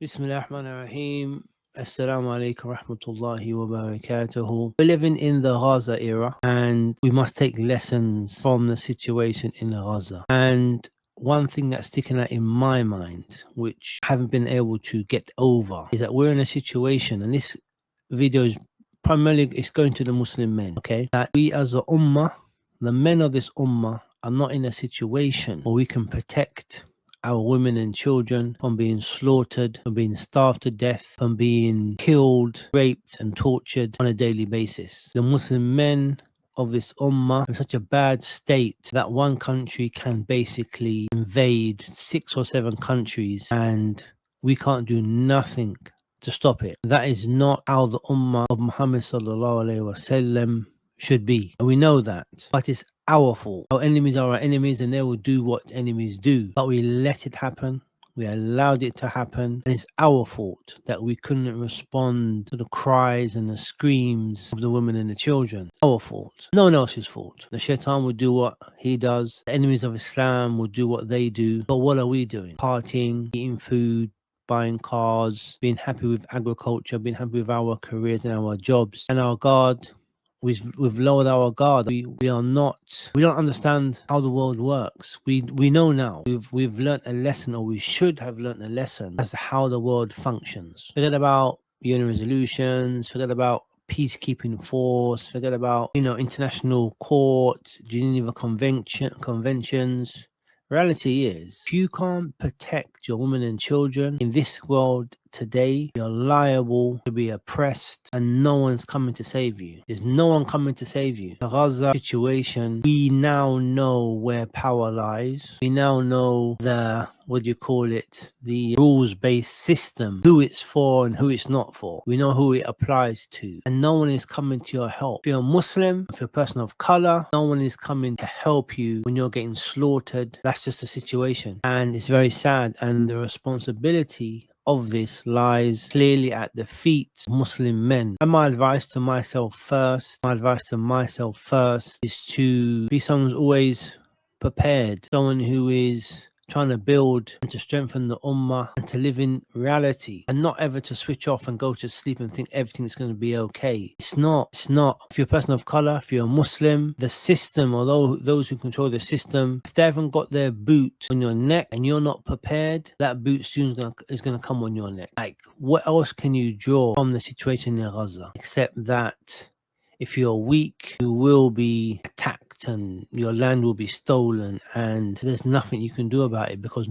Bismillahirrahmanirrahim. Assalamu alaikum rahmatullahi wa barakatuhu. We're living in the Gaza era and we must take lessons from the situation in Gaza. And one thing that's sticking out in my mind, which I haven't been able to get over, is that we're in a situation, and this video is primarily it's going to the Muslim men, okay? That we as a Ummah, the men of this Ummah, are not in a situation where we can protect our women and children from being slaughtered, from being starved to death, from being killed, raped and tortured on a daily basis. The Muslim men of this ummah are in such a bad state that one country can basically invade 6 or 7 countries and we can't do nothing to stop it. That is not how the ummah of Muhammad sallallahu alaihi wasallam should be. And we know that. But it's our fault. Our enemies are our enemies and they will do what enemies do. But we let it happen. We allowed it to happen. And it's our fault that we couldn't respond to the cries and the screams of the women and the children. Our fault. No one else's fault. The shaitan will do what he does. The enemies of Islam will do what they do. But what are we doing? Partying, eating food, buying cars, being happy with agriculture, being happy with our careers and our jobs. And our God, we've lowered our guard. We don't understand how the world works. We know now. We've learnt a lesson, or we should have learnt a lesson as to how the world functions. Forget about UN resolutions, forget about peacekeeping force, forget about international court, Geneva conventions. Reality is, if you can't protect your women and children in this world today, you're liable to be oppressed and no one's coming to save you. There's no one coming to save you. The Gaza situation, we now know where power lies. We now know the rules-based system, who it's for and who it's not for. We know who it applies to. And no one is coming to your help. If you're a Muslim, if you're a person of color, no one is coming to help you when you're getting slaughtered. That's just the situation. And it's very sad. And the responsibility of this lies clearly at the feet of Muslim men. And my advice to myself first is to be someone who's always prepared, someone who is trying to build and to strengthen the ummah and to live in reality and not ever to switch off and go to sleep and think everything's going to be okay. It's not. If you're a person of color, if you're a Muslim, the system, or those who control the system, if they haven't got their boot on your neck and you're not prepared, that boot soon is going to come on your neck. Like, what else can you draw from the situation in Gaza except that if you're weak, you will be attacked and your land will be stolen, and there's nothing you can do about it because